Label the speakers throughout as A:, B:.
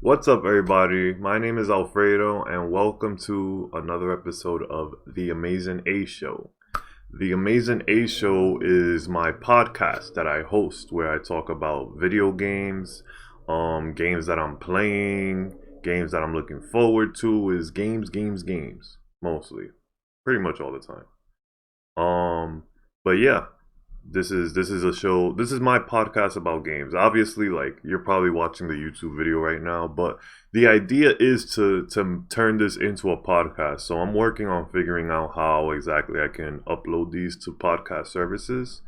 A: What's up, everybody? My name is Alfredo, and welcome to another episode of The Amaazin A Show. The Amaazin A Show is my podcast that I host where I talk about video games, games that I'm playing, games that I'm looking forward to, is games, mostly. Pretty much all the time. But yeah, this is a show. This is my podcast about games. Obviously, like you're probably watching the YouTube video right now, but the idea is to turn this into a podcast. So I'm working on figuring out how exactly I can upload these to podcast services.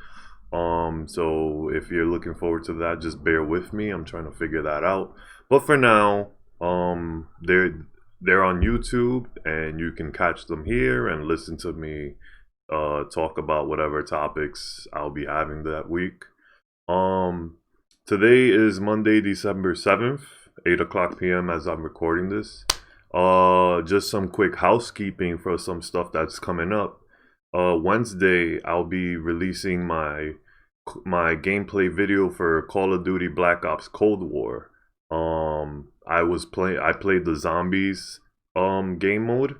A: So if you're looking forward to that, just bear with me. I'm trying to figure that out. But for now, they're on YouTube, and you can catch them here and listen to me talk about whatever topics I'll be having that week. Um, Today is Monday, December 7th, 8 o'clock p.m. as I'm recording this. Just some quick housekeeping for some stuff that's coming up. Wednesday, I'll be releasing my gameplay video for Call of Duty Black Ops Cold War. I played the zombies game mode,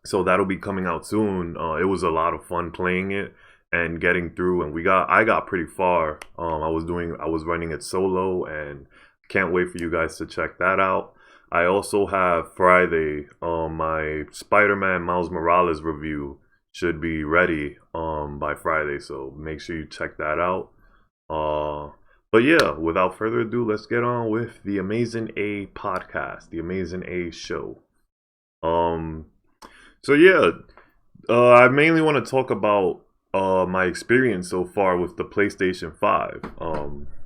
A: so that'll be coming out soon. It was a lot of fun playing it and getting through, and I got pretty far. I was running it solo, and can't wait for you guys to check that out. I also have Friday, my Spider-Man Miles Morales review should be ready by Friday, so make sure you check that out. But yeah, without further ado, let's get on with the Amaazin A podcast, the Amaazin A Show. Um, so yeah, I mainly want to talk about my experience so far with the PlayStation 5.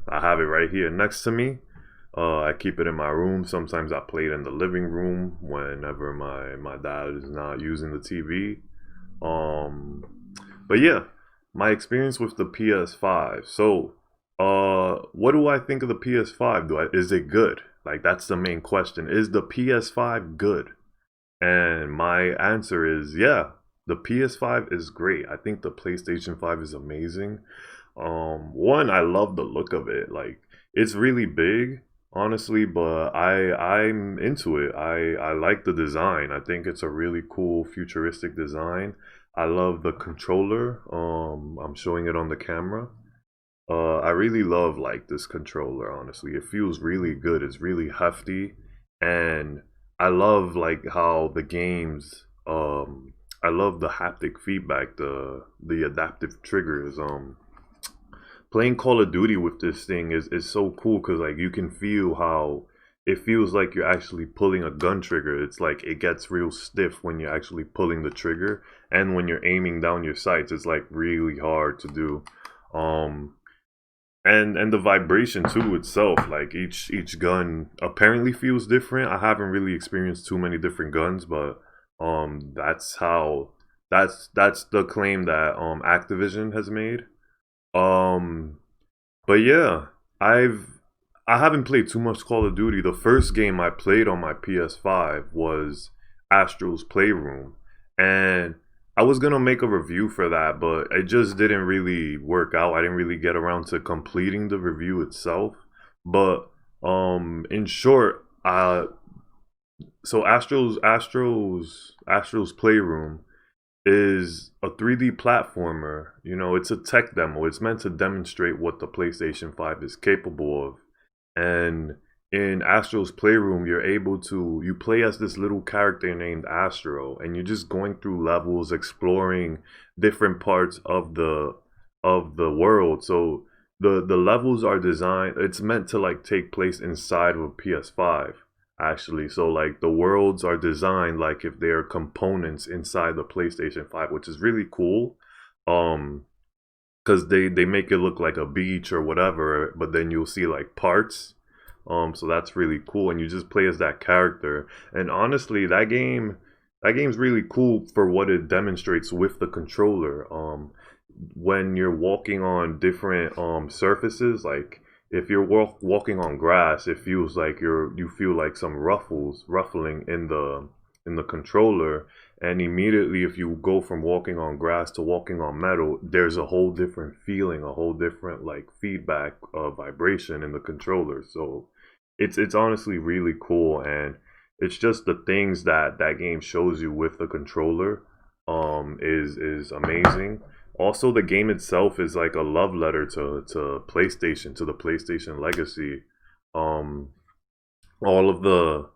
A: I have it right here next to me. I keep it in my room. Sometimes I play it in the living room whenever my dad is not using the TV. But yeah, my experience with the PS5. So, what do I think of the PS5? Is it good? Like, that's the main question. Is the PS5 good? And my answer is yeah, the PS5 is great. I think the PlayStation 5 is amazing. One, I love the look of it. Like, it's really big, honestly, but I'm into it. I like the design. I think it's a really cool futuristic design. I love the controller. I'm showing it on the camera. I really love like this controller, honestly. It feels really good. It's really hefty, and I love like how the games I love the haptic feedback, the adaptive triggers. Playing Call of Duty with this thing is so cool because like you can feel how it feels like you're actually pulling a gun trigger. It's like it gets real stiff when you're actually pulling the trigger, and when you're aiming down your sights, it's like really hard to do. Um, and the vibration too itself, like each gun apparently feels different. I haven't really experienced too many different guns, but that's how that's the claim that Activision has made. um but yeah, i've I haven't played too much Call of Duty. The first game I played on my PS5 was Astro's Playroom, and I was gonna make a review for that, but it just didn't really work out. I didn't really get around to completing the review itself. But in short, so Astro's Playroom is a 3D platformer. You know, it's a tech demo. It's meant to demonstrate what the PlayStation 5 is capable of. And in Astro's Playroom, you play as this little character named Astro, and you're just going through levels, exploring different parts of the world. So the levels are designed. It's meant to like take place inside of a PS5, actually. So like the worlds are designed like if they're components inside the PlayStation 5, which is really cool. Um, because they make it look like a beach or whatever, but then you'll see like parts. So that's really cool, and you just play as that character. And honestly, that game's really cool for what it demonstrates with the controller. When you're walking on different surfaces, like if you're walking on grass, it feels like you feel like some ruffling in the controller. And immediately, if you go from walking on grass to walking on metal, there's a whole different feeling, a whole different like feedback vibration in the controller. So it's honestly really cool, and it's just the things that that game shows you with the controller is amazing. Also, the game itself is like a love letter to PlayStation, to the PlayStation legacy. Um, all of the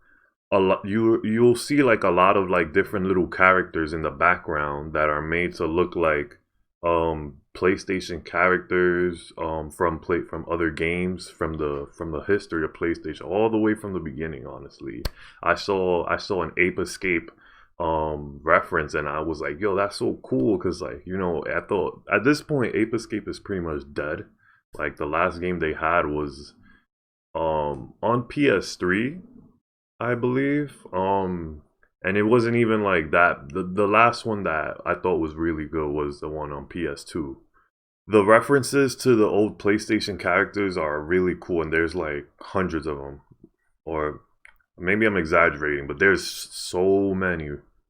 A: a lot you'll see like a lot of like different little characters in the background that are made to look like PlayStation characters from other games from the history of PlayStation all the way from the beginning. Honestly, I saw an Ape Escape reference, and I was like, yo, that's so cool, because like, you know, I thought at this point Ape Escape is pretty much dead. Like the last game they had was on PS3, I believe. And it wasn't even like that. The last one that I thought was really good was the one on PS2. The references to the old PlayStation characters are really cool, and there's like hundreds of them. Or maybe I'm exaggerating, but there's so many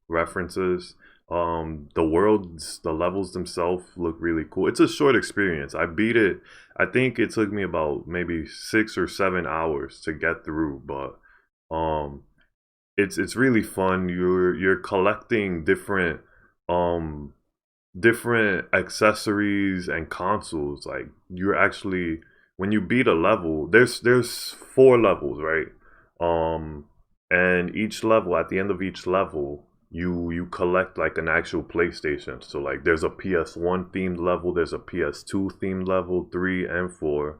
A: references. The worlds, the levels themselves look really cool. It's a short experience. I beat it. I think it took me about maybe 6 or 7 hours to get through, but um it's really fun. You're collecting um different accessories and consoles. Like you're actually, when you beat a level, there's 4 levels, right? Um and each level, at the end of each level, you collect like an actual PlayStation. So like there's a PS1 themed level, there's a PS2 themed level, 3 and 4.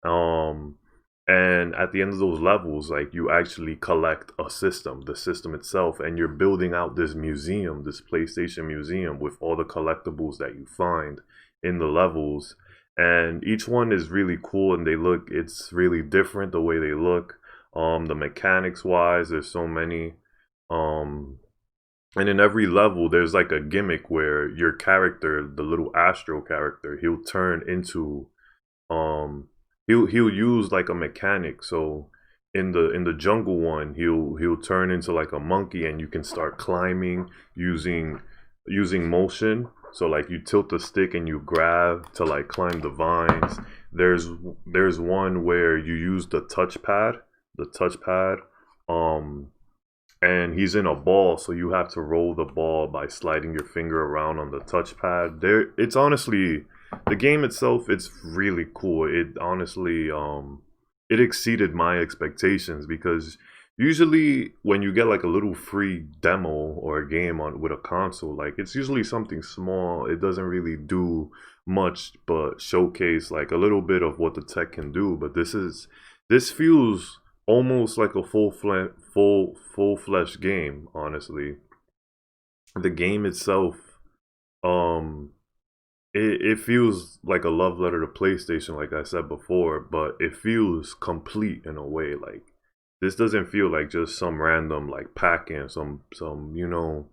A: Um and at the end of those levels, like you actually collect a system, the system itself, and you're building out this museum, this PlayStation museum, with all the collectibles that you find in the levels. And each one is really cool, and it's really different the way they look. The mechanics wise, there's so many. Um, and in every level, there's like a gimmick where your character, the little Astro character, he'll turn into um he'll use like a mechanic. So in the jungle one, he'll turn into like a monkey, and you can start climbing using motion. So like you tilt the stick and you grab to like climb the vines. There's one where you use the touchpad, um and he's in a ball, so you have to roll the ball by sliding your finger around on the touchpad. It's honestly, the game itself, it's really cool. It honestly, it exceeded my expectations, because usually when you get like a little free demo or a game on with a console, like it's usually something small. It doesn't really do much but showcase like a little bit of what the tech can do. But this feels almost like a full-fledged game. Honestly, the game itself, um it feels like a love letter to PlayStation, like I said before, but it feels complete in a way. Like this doesn't feel like just some random like pack-in, some, you know,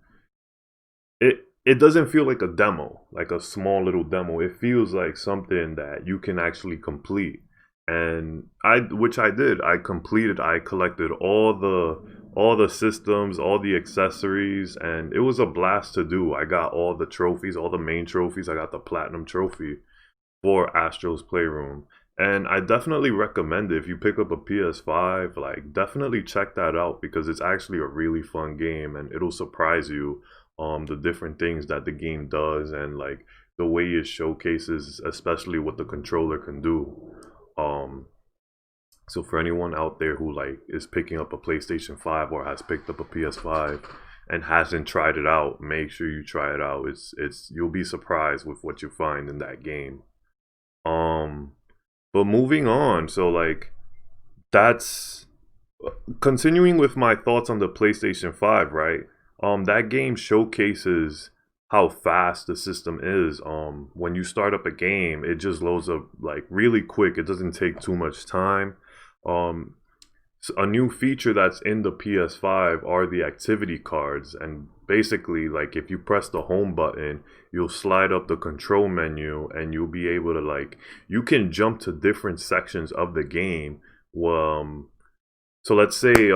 A: it doesn't feel like a demo, like a small little demo. It feels like something that you can actually complete. And which I did. I completed. I collected all the systems, all the accessories, and it was a blast to do. I got all the trophies, all the main trophies. I got the platinum trophy for Astro's Playroom. And I definitely recommend it. If you pick up a PS5, like definitely check that out, because it's actually a really fun game, and it'll surprise you the different things that the game does, and like the way it showcases especially what the controller can do. Um so for anyone out there who like is picking up a PlayStation 5 or has picked up a PS5 and hasn't tried it out, make sure you try it out. It's you'll be surprised with what you find in that game. Um but moving on, so like that's continuing with my thoughts on the PlayStation 5, right? That game showcases how fast the system is. When you start up a game, it just loads up like really quick. It doesn't take too much time. Um, a new feature that's in the PS5 are the activity cards, and basically like if you press the home button, you'll slide up the control menu, and you'll be able to like, you can jump to different sections of the game. Um, so let's say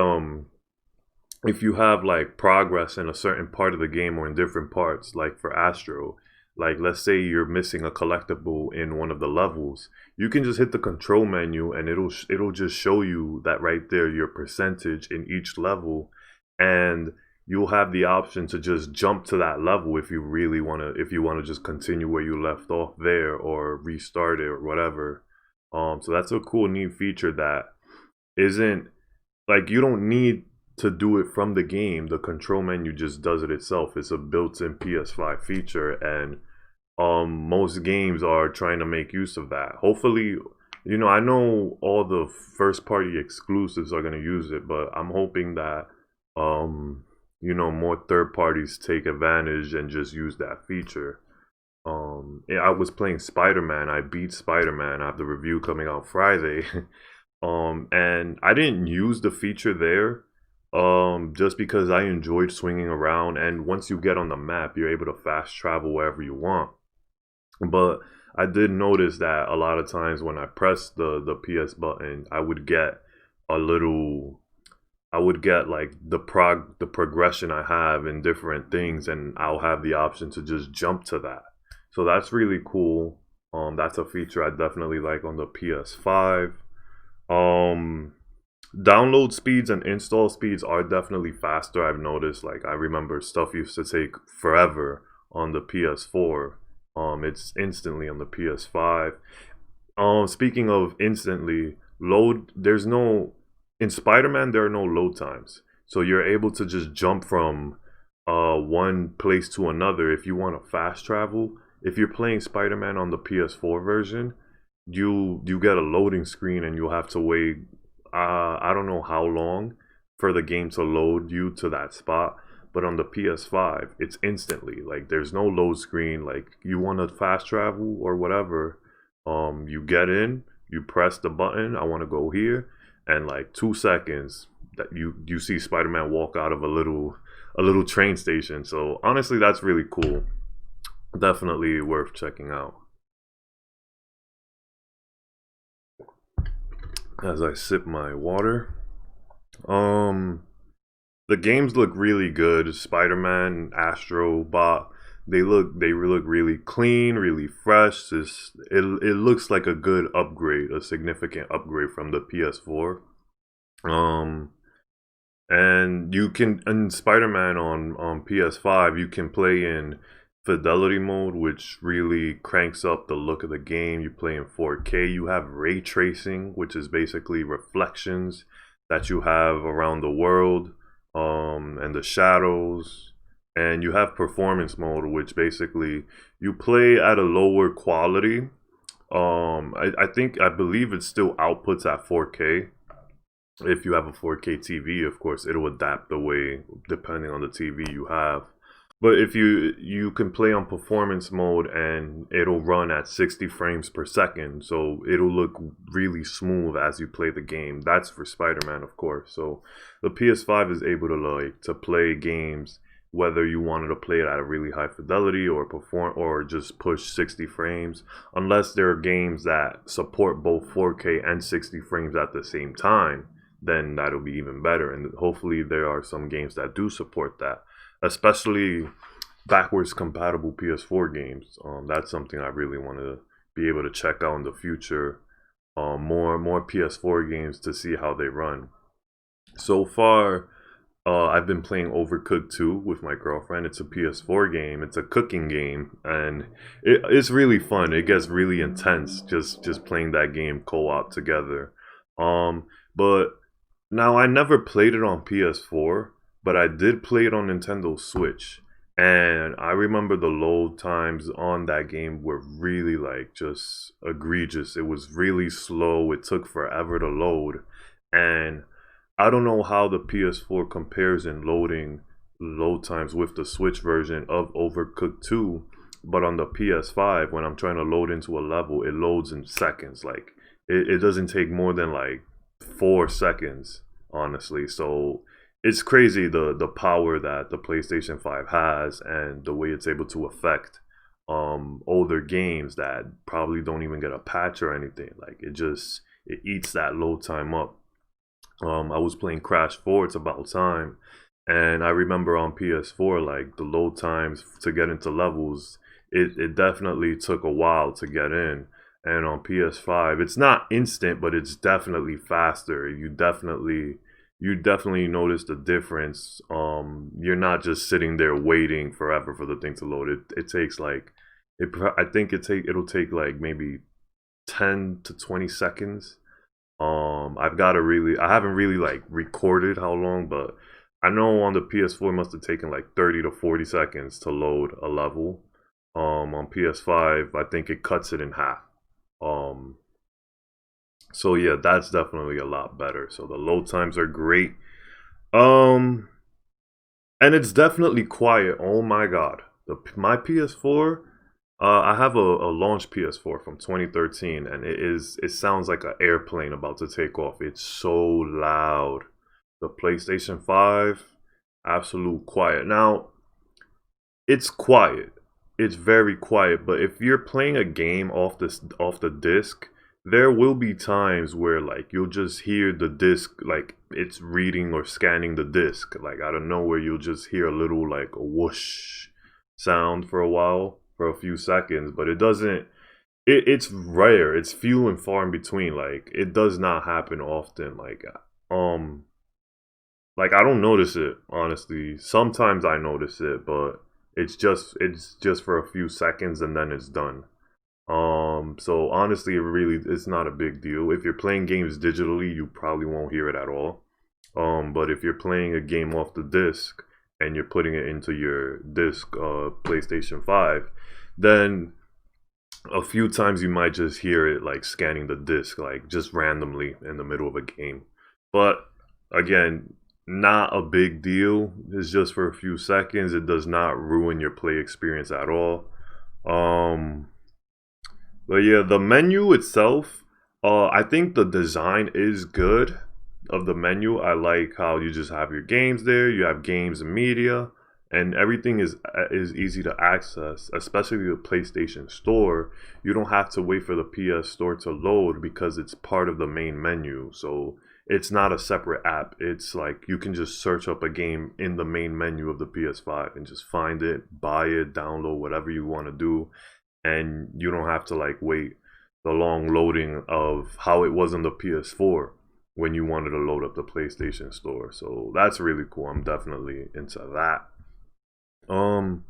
A: if you have like progress in a certain part of the game or in different parts, like for Astro, Like, let's say you're missing a collectible in one of the levels, you can just hit the control menu and it'll just show you that right there, your percentage in each level, and you'll have the option to just jump to that level if you really want to, if you want to just continue where you left off there or restart it or whatever. So that's a cool, neat feature that isn't like, you don't need to do it from the game. The control menu just does it itself. It's a built-in PS5 feature, and most games are trying to make use of that. Hopefully, I know all the first party exclusives are going to use it, but I'm hoping that more third parties take advantage and just use that feature. Yeah, I was playing Spider-Man. I beat Spider-Man. I have the review coming out Friday. And I didn't use the feature there just because I enjoyed swinging around, and once you get on the map, you're able to fast travel wherever you want. But I did notice that a lot of times when I pressed the PS button, I would get like the progression I have in different things, and I'll have the option to just jump to that. So that's really cool. That's a feature I definitely like on the PS5. Download speeds and install speeds are definitely faster. I've noticed, like, I remember stuff used to take forever on the PS4. It's instantly on the PS5. Speaking of instantly load, in Spider-Man there are no load times. So you're able to just jump from one place to another if you want to fast travel. If you're playing Spider-Man on the PS4 version, you get a loading screen and you'll have to wait I don't know how long for the game to load you to that spot. But on the PS5 it's instantly, like, there's no load screen. Like, you want to fast travel or whatever, you get in, you press the button, I want to go here, and like 2 seconds that you see Spider-Man walk out of a little train station. So honestly, that's really cool. Definitely worth checking out. As I sip my water. The games look really good. Spider-Man, Astro Bot, they look really clean, really fresh. It looks like a good upgrade, a significant upgrade from the PS4. Um and you can, in Spider-Man on PS5, you can play in fidelity mode, which really cranks up the look of the game. You play in 4K. You have ray tracing, which is basically reflections that you have around the world, and the shadows. And you have performance mode, which basically you play at a lower quality. I believe it still outputs at 4K. If you have a 4K TV, of course, it'll adapt the way depending on the TV you have. But if you can play on performance mode and it'll run at 60 frames per second, so it'll look really smooth as you play the game. That's for Spider-Man, of course. So the PS5 is able to play games whether you wanted to play it at a really high fidelity or just push 60 frames, unless there are games that support both 4K and 60 frames at the same time, then that'll be even better. And hopefully there are some games that do support that, especially backwards compatible PS4 games. That's something I really want to be able to check out in the future. More PS4 games to see how they run. So far, I've been playing Overcooked 2 with my girlfriend. It's a PS4 game. It's a cooking game, and it's really fun. It gets really intense just playing that game co-op together. But now, I never played it on PS4, but I did play it on Nintendo Switch. And I remember the load times on that game were really, like, just egregious. It was really slow. It took forever to load. And I don't know how the PS4 compares in load times with the Switch version of Overcooked 2, but on the PS5, when I'm trying to load into a level, it loads in seconds. Like, it doesn't take more than like 4 seconds, honestly. So it's crazy the power that the PlayStation 5 has and the way it's able to affect older games that probably don't even get a patch or anything. Like, it eats that load time up. I was playing Crash 4, It's About Time, and I remember on PS4, like, the load times to get into levels, it definitely took a while to get in. And on PS5, it's not instant, but it's definitely faster. You definitely notice the difference. You're not just sitting there waiting forever for the thing to load. It takes like I think it'll take like maybe 10 to 20 seconds. I haven't really like recorded how long, but I know on the PS4 it must have taken like 30 to 40 seconds to load a level. On PS5, I think it cuts it in half. Um, so yeah, that's definitely a lot better. So the load times are great. Um, and it's definitely quiet. Oh my god, my PS4. I have a launch PS4 from 2013, and it sounds like an airplane about to take off. It's so loud. The PlayStation 5, absolute quiet. Now, it's quiet. It's very quiet, but if you're playing a game off the disc, there will be times where like you'll just hear the disc like it's reading or scanning the disc. Like out of nowhere you'll just hear a little like a whoosh sound for a while, for a few seconds, but it doesn't it's rare. It's few and far in between. Like it does not happen often. Um like I don't notice it, honestly. Sometimes I notice it, but it's just for a few seconds and then it's done. So honestly, it's not a big deal. If you're playing games digitally, you probably won't hear it at all. But if you're playing a game off the disc and you're putting it into your disc, PlayStation 5, then a few times you might just hear it like scanning the disc, like just randomly in the middle of a game. But again, not a big deal. It's just for a few seconds. It does not ruin your play experience at all. Um, but yeah, the menu itself, I think the design is good of the menu. I like how you just have your games there. You have games and media, and everything is easy to access. Especially the PlayStation Store, you don't have to wait for the PS Store to load because it's part of the main menu. So it's not a separate app. It's like you can just search up a game in the main menu of the PS5 and just find it, buy it, download whatever you want to do, and you don't have to like wait the long loading of how it was on the PS4 when you wanted to load up the PlayStation Store. So that's really cool. I'm definitely into that. Um,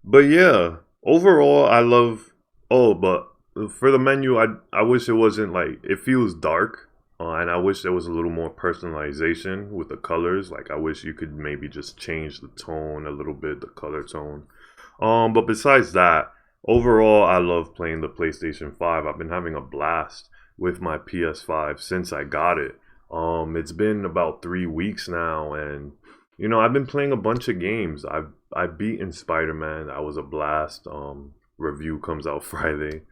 A: but yeah, overall, I love. Oh, but for the menu, I wish it wasn't like it feels dark, and I wish there was a little more personalization with the colors. Like I wish you could maybe just change the tone a little bit, the color tone. But besides that, overall, I love playing the PlayStation 5. I've been having a blast with my PS5 since I got it. It's been about 3 weeks now, and I've been playing a bunch of games. I've beaten Spider-Man. That was a blast. Review comes out Friday.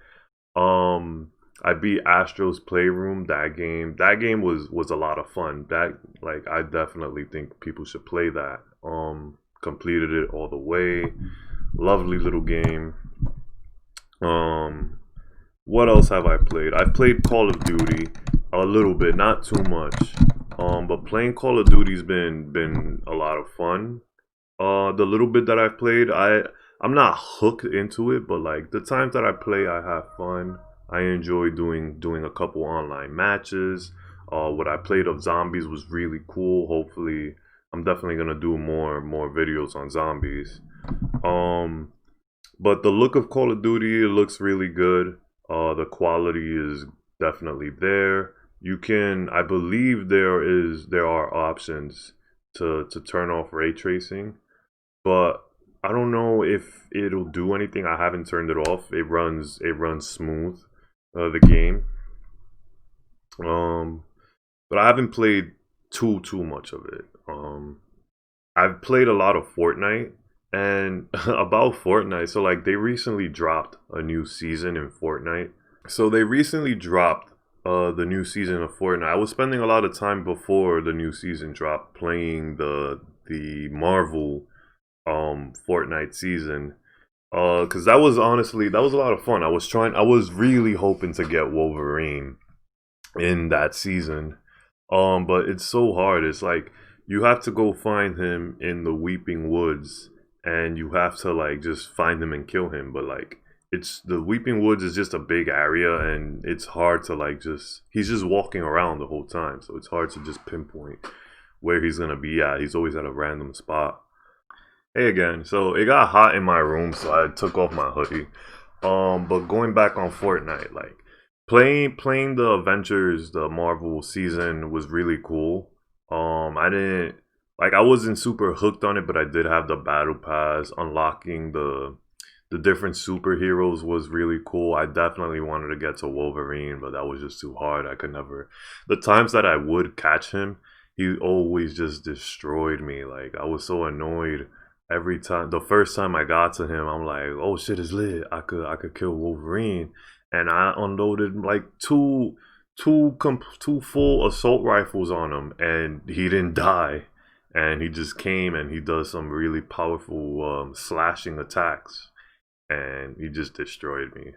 A: I beat Astro's Playroom. That game was a lot of fun. That like I definitely think people should play that. Completed it all the way. Lovely little game. Um, what else have I played? I've played Call of Duty a little bit, not too much. But playing Call of Duty's been a lot of fun. The little bit that I've played, I'm not hooked into it, but like the times that I play, I have fun. I enjoy doing a couple online matches. What I played of zombies was really cool. Hopefully, I'm definitely gonna do more videos on zombies. Um, but the look of Call of Duty, it looks really good. The quality is definitely there. I believe there are options to turn off ray tracing, but I don't know if it'll do anything. I haven't turned it off. It runs smooth, the game. Um, but I haven't played too much of it. I've played a lot of Fortnite, and about Fortnite, so like they recently dropped a new season in Fortnite. So they recently dropped the new season of Fortnite. I was spending a lot of time before the new season dropped playing the Marvel Fortnite season. Cause that was a lot of fun. I was really hoping to get Wolverine in that season. But it's so hard. It's like you have to go find him in the Weeping Woods, and you have to like just find him and kill him. But like it's the Weeping Woods is just a big area, and it's hard to like just he's just walking around the whole time, so it's hard to just pinpoint where he's gonna be at. He's always at a random spot. Hey again. So it got hot in my room, so I took off my hoodie. But going back on Fortnite, like playing the Avengers, the Marvel season was really cool. I didn't like I wasn't super hooked on it, but I did have the battle pass. Unlocking the different superheroes was really cool. I definitely wanted to get to Wolverine, but that was just too hard. I could never. The times that I would catch him, he always just destroyed me. Like I was so annoyed every time. The first time I got to him, I'm like, "Oh shit, is lit. I could kill Wolverine," and I unloaded like two full assault rifles on him, and he didn't die. And he just came and he does some really powerful slashing attacks, and he just destroyed me.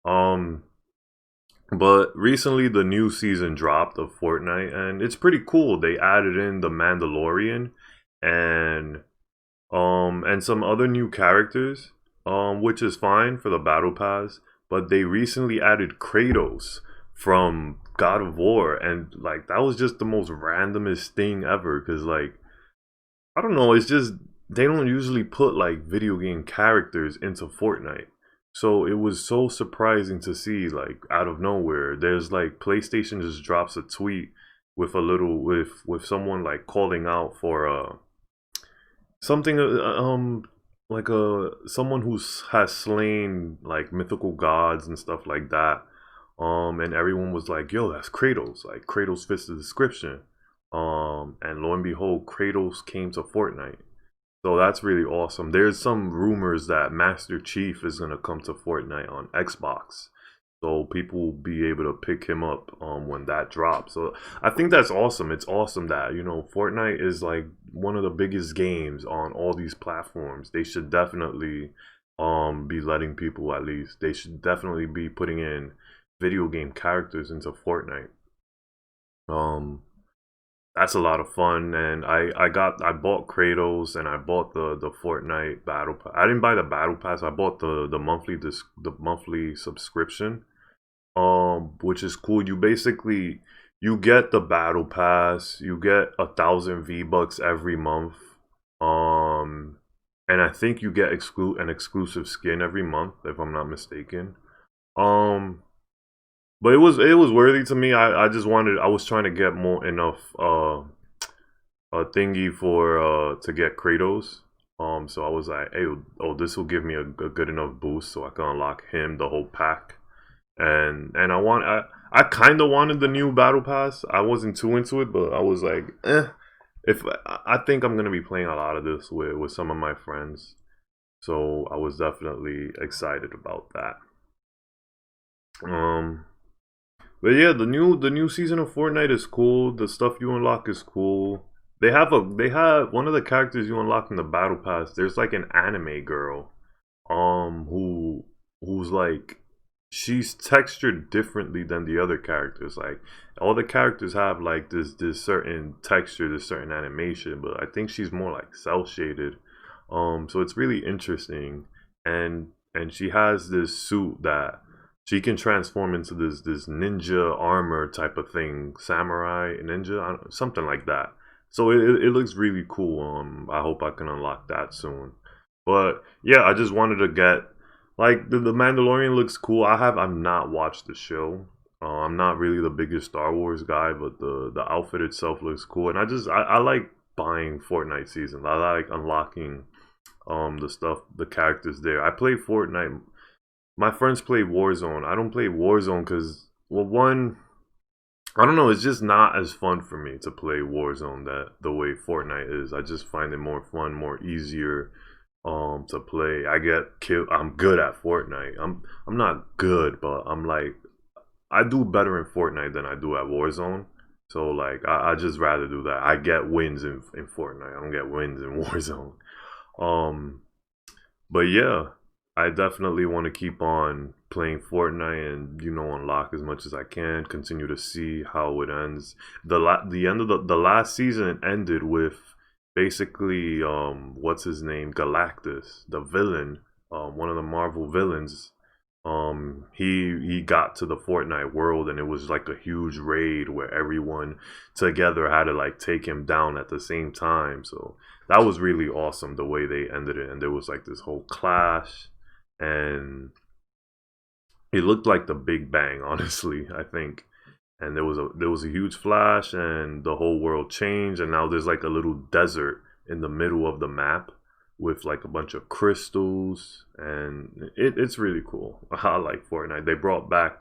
A: Um, but recently the new season dropped of Fortnite, and it's pretty cool. They added in the Mandalorian and and some other new characters, which is fine for the battle pass. But they recently added Kratos from God of War, and like that was just the most randomest thing ever. Cause like I don't know, it's just they don't usually put like video game characters into Fortnite. So it was so surprising to see like out of nowhere. There's like PlayStation just drops a tweet with a little with someone like calling out for something like a someone who's has slain like mythical gods and stuff like that. And everyone was like, "Yo, that's Kratos. Like Kratos fits the description." And lo and behold, Kratos came to Fortnite. So that's really awesome. There's some rumors that Master Chief is gonna come to Fortnite on Xbox. So people will be able to pick him up when that drops. So I think that's awesome. It's awesome that, you know, Fortnite is like one of the biggest games on all these platforms. They should definitely be letting people, at least they should definitely be putting in video game characters into Fortnite. Um that's a lot of fun, and I bought Kratos, and I bought the Fortnite battle pass. I didn't buy the battle pass. I bought the monthly subscription, which is cool. You basically you get the battle pass. You get 1,000 V-Bucks every month. Um, and I think you get an exclusive skin every month, if I'm not mistaken. Um, but it was worthy to me. I just wanted I was trying to get more enough a thingy for to get Kratos. So I was like, hey, oh, this will give me a good enough boost so I can unlock him the whole pack. And I kind of wanted the new battle pass. I wasn't too into it, but I was like, if I think I'm gonna be playing a lot of this with some of my friends. So I was definitely excited about that. Um, but yeah, the new season of Fortnite is cool. The stuff you unlock is cool. They have one of the characters you unlock in the battle pass. There's like an anime girl, who's like she's textured differently than the other characters. Like all the characters have like this certain texture, this certain animation, but I think she's more like cell shaded. So it's really interesting, and she has this suit that she can transform into this ninja armor type of thing, samurai ninja, something like that. So it looks really cool. I hope I can unlock that soon. But yeah, I just wanted to get like the Mandalorian looks cool. I've not watched the show. I'm not really the biggest Star Wars guy, but the outfit itself looks cool, and I like buying Fortnite seasons. I like unlocking the stuff, the characters there. I play Fortnite. My friends play Warzone. I don't play Warzone because, well, one, I don't know. It's just not as fun for me to play Warzone that the way Fortnite is. I just find it more fun, more easier to play. I get killed. I'm good at Fortnite. I'm not good, but I'm like I do better in Fortnite than I do at Warzone. So like I just rather do that. I get wins in Fortnite. I don't get wins in Warzone. Um, but yeah, I definitely want to keep on playing Fortnite and unlock as much as I can. Continue to see how it ends. The end of the last season ended with basically, what's his name, Galactus, the villain, one of the Marvel villains. He got to the Fortnite world, and it was like a huge raid where everyone together had to like take him down at the same time. So that was really awesome the way they ended it, and there was like this whole clash, and it looked like the Big Bang, honestly, I think. And there was a huge flash, and the whole world changed, and now there's like a little desert in the middle of the map with like a bunch of crystals, and it's really cool. I like Fortnite. They brought back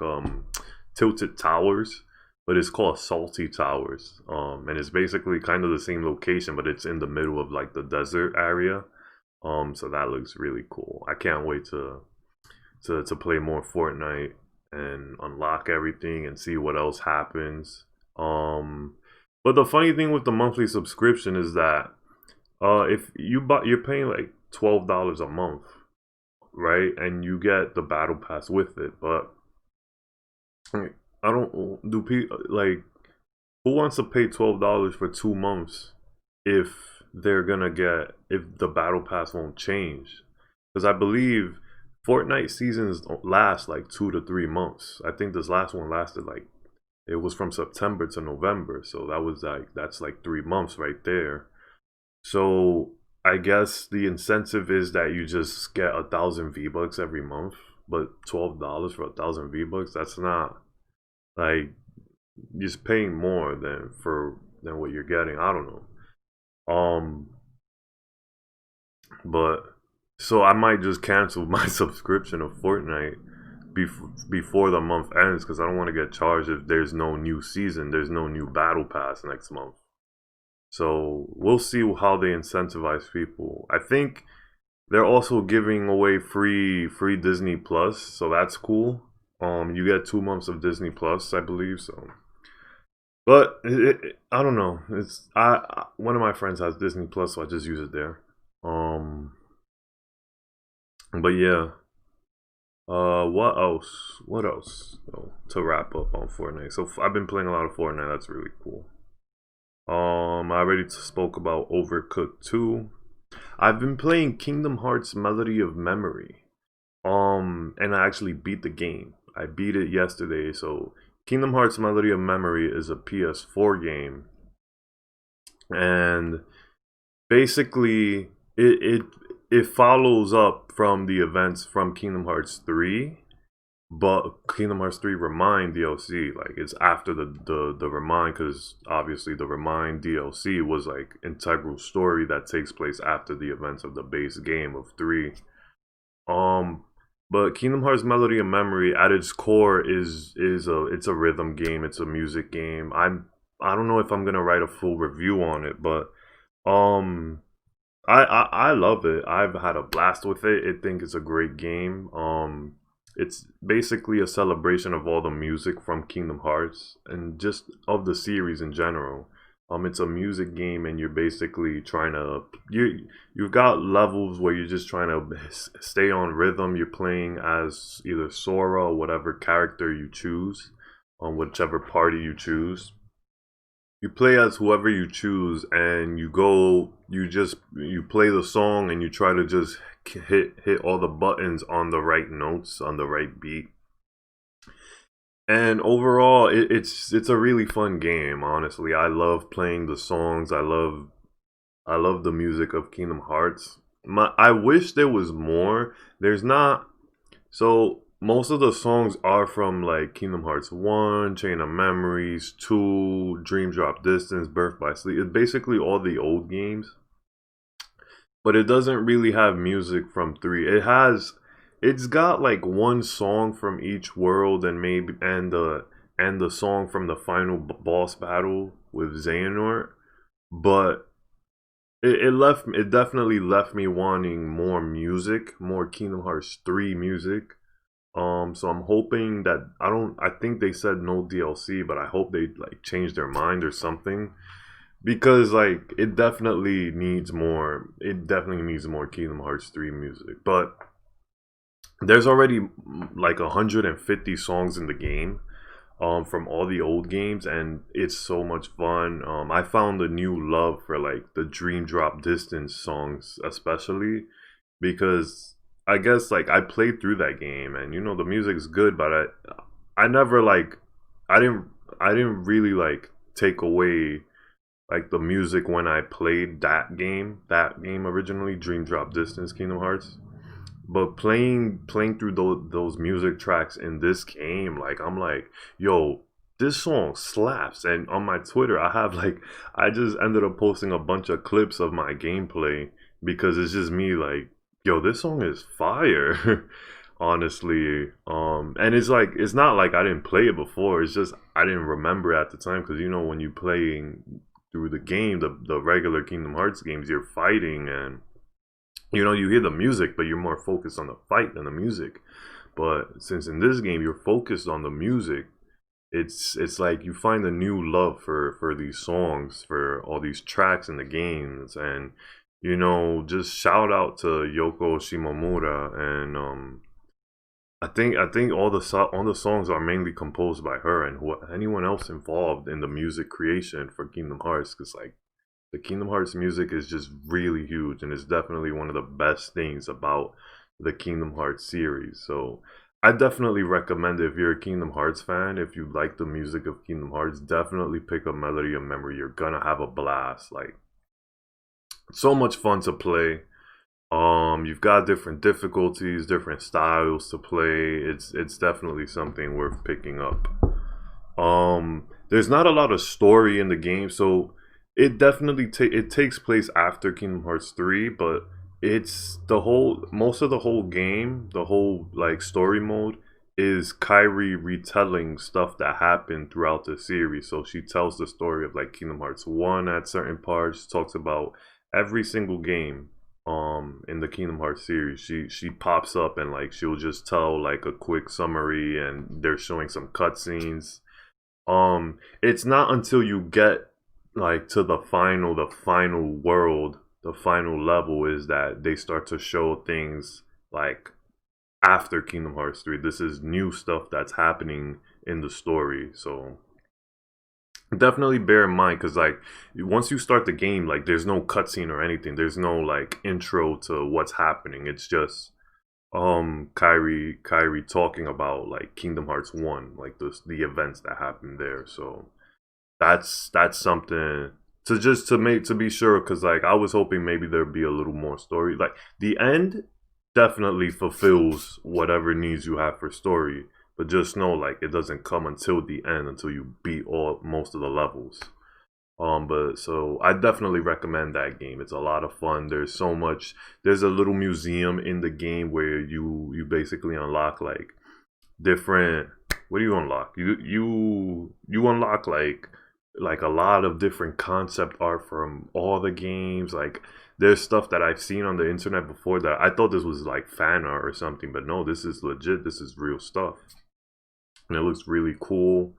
A: Tilted Towers, but it's called Salty Towers. And it's basically kind of the same location, but it's in the middle of like the desert area. So that looks really cool. I can't wait to play more Fortnite and unlock everything and see what else happens. But the funny thing with the monthly subscription is that if you're paying like $12 a month, right? And you get the battle pass with it. But I don't do people like who wants to pay $12 for 2 months if they're gonna get if the battle pass won't change? Because I believe Fortnite seasons last like 2 to 3 months. I think this last one lasted like it was from September to November, so that's like 3 months right there. So I guess the incentive is that you just get 1,000 V-Bucks every month, but $12 for 1,000 V-Bucks, that's not like you're just paying more than what you're getting. I don't know. But so I might just cancel my subscription of Fortnite before the month ends because I don't want to get charged if there's no new season, there's no new battle pass next month. So we'll see how they incentivize people. I think they're also giving away free Disney Plus, so that's cool. You get 2 months of Disney Plus, I believe. So, but I don't know. It's one of my friends has Disney Plus, so I just use it there. But yeah. What else? What else? Oh, to wrap up on Fortnite. So I've been playing a lot of Fortnite. That's really cool. I already spoke about Overcooked 2. I've been playing Kingdom Hearts Melody of Memory. And I actually beat the game. I beat it yesterday. So Kingdom Hearts Melody of Memory is a PS4 game, and basically it follows up from the events from Kingdom Hearts 3, but Kingdom Hearts 3 Remind DLC, like it's after the Remind, because obviously the Remind DLC was like integral story that takes place after the events of the base game of 3. But Kingdom Hearts Melody of Memory at its core is it's a rhythm game, it's a music game. I don't know if I'm gonna write a full review on it, but um I love it. I've had a blast with it. I think it's a great game. It's basically a celebration of all the music from Kingdom Hearts and just of the series in general. It's a music game, and you're basically trying to you've got levels where you're just trying to stay on rhythm. You're playing as either Sora or whatever character you choose, on whichever party you choose. You play as whoever you choose, and you play the song, and you try to just hit all the buttons on the right notes on the right beat. And overall, it's a really fun game. Honestly, I love playing the songs. I love the music of Kingdom Hearts. I wish there was more. There's not. So most of the songs are from like Kingdom Hearts 1, Chain of Memories, 2, Dream Drop Distance, Birth by Sleep. It's basically all the old games. But it doesn't really have music from 3. It's got like one song from each world, and maybe and the song from the final boss battle with Xehanort. But it definitely left me wanting more music, more Kingdom Hearts 3 music. So I'm hoping that I think they said no DLC, but I hope they like change their mind or something, because like it definitely needs more Kingdom Hearts 3 music. But there's already like 150 songs in the game. from all the old games, and it's so much fun. I found a new love for like the Dream Drop Distance songs, especially because I guess like I played through that game, and you know the music's good, but I never like I didn't I didn't really like take away like the music when I played that game originally, Dream Drop Distance Kingdom Hearts. But playing through those music tracks in this game, like I'm like, yo, this song slaps. And on my Twitter, I have like I just ended up posting a bunch of clips of my gameplay because it's just me like, yo, this song is fire. Honestly, and it's like it's not like I didn't play it before. It's just I didn't remember at the time because you know when you playing through the game, the regular Kingdom Hearts games, you're fighting and you know you hear the music, but you're more focused on the fight than the music. But since in this game you're focused on the music, it's like you find a new love for these songs, for all these tracks in the games, and you know just shout out to Yoko Shimomura and I think all the songs are mainly composed by her and anyone else involved in the music creation for Kingdom Hearts, because like the Kingdom Hearts music is just really huge and it's definitely one of the best things about the Kingdom Hearts series. So I definitely recommend it if you're a Kingdom Hearts fan, if you like the music of Kingdom Hearts, definitely pick up Melody of Memory. You're gonna have a blast. Like so much fun to play. You've got different difficulties, different styles to play. It's definitely something worth picking up. There's not a lot of story in the game, so it definitely it takes place after Kingdom Hearts 3, but it's the whole most of the whole game, the whole like story mode is Kairi retelling stuff that happened throughout the series. So she tells the story of like Kingdom Hearts 1 at certain parts, talks about every single game in the Kingdom Hearts series. She pops up and like she'll just tell like a quick summary and they're showing some cutscenes. It's not until you get like to the final world, the final level is that they start to show things like after Kingdom Hearts 3. This is new stuff that's happening in the story. So definitely bear in mind because like once you start the game, like there's no cutscene or anything. There's no like intro to what's happening. It's just Kyrie talking about like Kingdom Hearts 1, like the events that happened there. So that's something to just to be sure, because like I was hoping maybe there'd be a little more story. Like the end definitely fulfills whatever needs you have for story, but just know like it doesn't come until the end, until you beat all most of the levels. But so I definitely recommend that game. It's a lot of fun. There's so much. There's a little museum in the game where you basically unlock like different. What do you unlock? You unlock like a lot of different concept art from all the games. Like there's stuff that I've seen on the internet before that I thought this was like fan art or something, but no, this is legit. This is real stuff, and it looks really cool.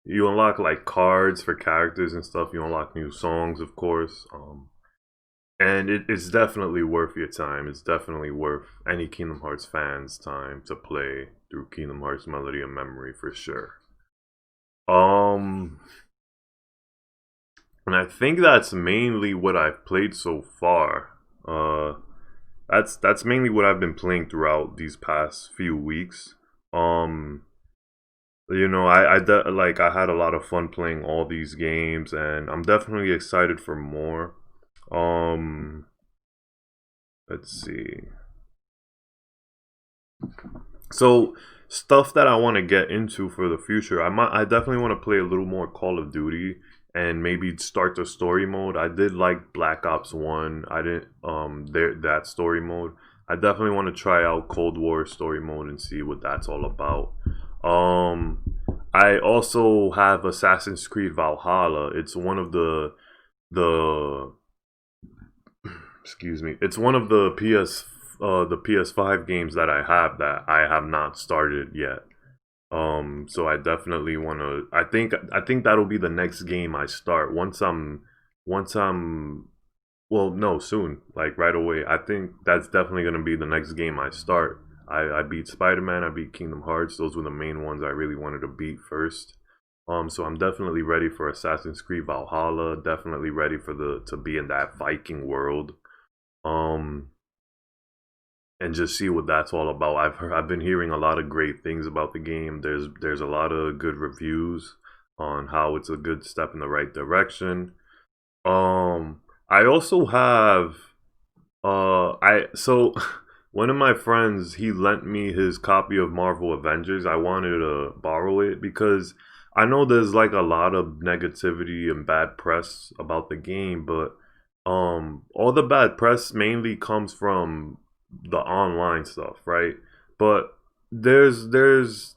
A: You unlock like cards for characters and stuff. You unlock new songs, of course. And it's definitely worth your time. It's definitely worth any Kingdom Hearts fans' time to play through Kingdom Hearts Melody of Memory for sure. Um, and I think that's mainly what I've played so far. That's mainly what I've been playing throughout these past few weeks. Um, you know, like I had a lot of fun playing all these games, and I'm definitely excited for more. Um, let's see. So stuff that I want to get into for the future, I definitely want to play a little more Call of Duty and maybe start the story mode. I did like Black Ops 1. I didn't that story mode. I definitely want to try out Cold War story mode and see what that's all about. Um I also have Assassin's Creed Valhalla. It's one of the excuse me. It's one of the PS5 games that I have not started yet. So I definitely want to. I think that'll be the next game I start once I'm well, no, soon, like right away. I think that's definitely gonna be the next game I start. I beat Spider-Man, I beat Kingdom Hearts. Those were the main ones I really wanted to beat first. So I'm definitely ready for Assassin's Creed Valhalla. Definitely ready for to be in that Viking world. Um, and just see what that's all about. I've been hearing a lot of great things about the game. There's a lot of good reviews on how it's a good step in the right direction. I also have I so one of my friends, he lent me his copy of Marvel Avengers. I wanted to borrow it because I know there's like a lot of negativity and bad press about the game, but all the bad press mainly comes from the online stuff, right? But there's there's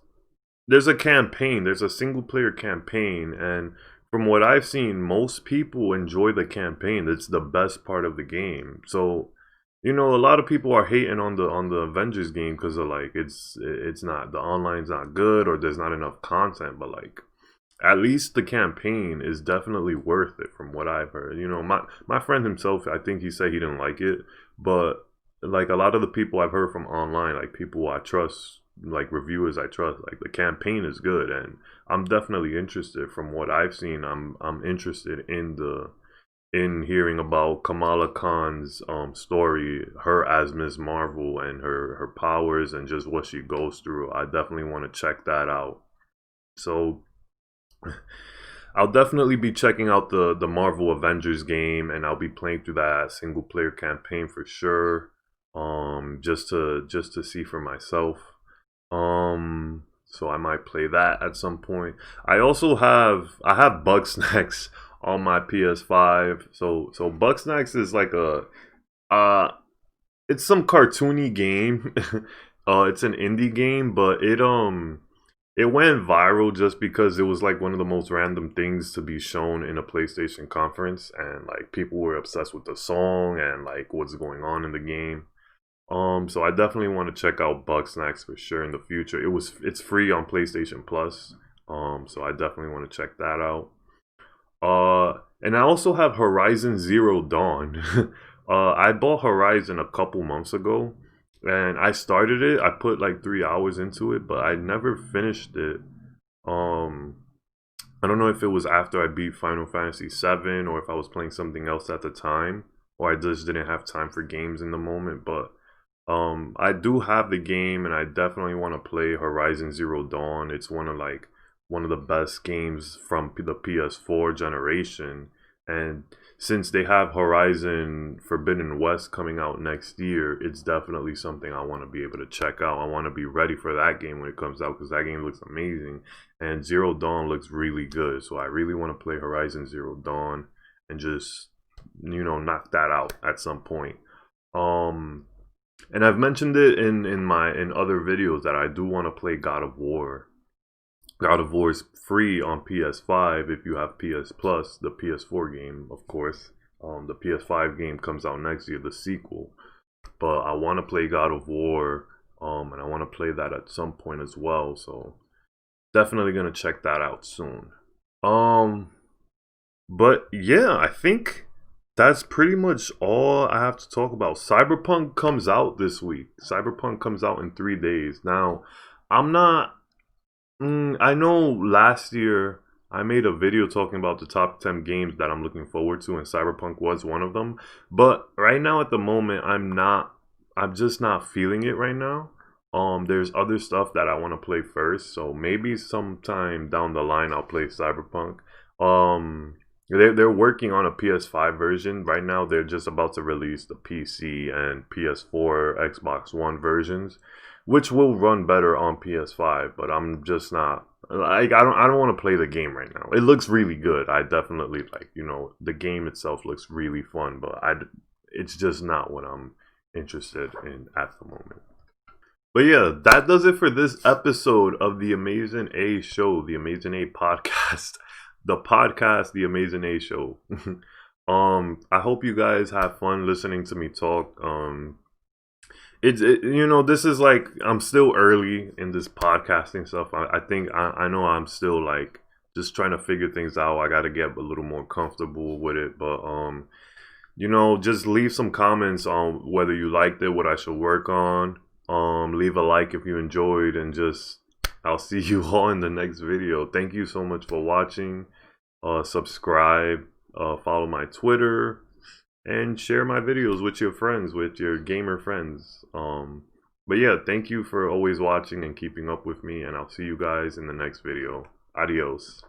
A: there's a campaign, there's a single player campaign, and from what I've seen, most people enjoy the campaign. It's the best part of the game. So, a lot of people are hating on the Avengers game because of like it's not, the online's not good or there's not enough content, but like at least the campaign is definitely worth it from what I've heard. My friend himself, I think he said he didn't like it, but like a lot of the people I've heard from online, like people I trust, like reviewers I trust, like the campaign is good, and I'm definitely interested. From what I've seen, I'm interested in hearing about Kamala Khan's story, her as Ms. Marvel, and her powers and just what she goes through. I definitely want to check that out. So I'll definitely be checking out the Marvel Avengers game, and I'll be playing through that single player campaign for sure. Just to see for myself. So I might play that at some point. I have Bug Snacks on my PS5. So Bug Snacks is like uh it's some cartoony game. It's an indie game, but it went viral just because it was like one of the most random things to be shown in a PlayStation conference, and like people were obsessed with the song and like what's going on in the game. So I definitely want to check out Bug Snacks for sure in the future. It's free on PlayStation Plus. So I definitely want to check that out. And I also have Horizon Zero Dawn. I bought Horizon a couple months ago, and I started it. I put like 3 hours into it, but I never finished it. Um, I don't know if it was after I beat Final Fantasy VII or if I was playing something else at the time, or I just didn't have time for games in the moment. But I do have the game, and I definitely want to play Horizon Zero Dawn. It's one of the best games from the PS4 generation, and since they have Horizon Forbidden West coming out next year, it's definitely something I want to be able to check out. I want to be ready for that game when it comes out because that game looks amazing, and Zero Dawn looks really good. So I really want to play Horizon Zero Dawn and just knock that out at some point. And I've mentioned it in other videos that I do want to play God of War. God of War is free on PS5 if you have PS Plus, the PS4 game, of course. The PS5 game comes out next year, the sequel. But I want to play God of War, and I want to play that at some point as well. So definitely gonna check that out soon. But yeah, I think that's pretty much all I have to talk about. Cyberpunk comes out this week. Cyberpunk comes out in 3 days. Now, I'm not. I know last year I made a video talking about the top 10 games that I'm looking forward to, and Cyberpunk was one of them. But right now, at the moment, I'm not. I'm just not feeling it right now. There's other stuff that I want to play first, so maybe sometime down the line I'll play Cyberpunk. Um, they're working on a PS5 version right now. They're just about to release the PC and PS4, Xbox One versions, which will run better on PS5. But I'm just not like I don't want to play the game right now. It looks really good. I definitely like the game itself looks really fun, but it's just not what I'm interested in at the moment. But yeah, that does it for this episode of the Amaazin A Show, the Amaazin A podcast, the podcast, the Amaazin A Show. I hope you guys have fun listening to me talk. This is like I'm still early in this podcasting stuff. I think I know I'm still like just trying to figure things out. I got to get a little more comfortable with it, but just leave some comments on whether you liked it, what I should work on. Leave a like if you enjoyed, and just I'll see you all in the next video. Thank you so much for watching. Subscribe, follow my Twitter, and share my videos with your friends, with your gamer friends. But yeah, thank you for always watching and keeping up with me, and I'll see you guys in the next video. Adios.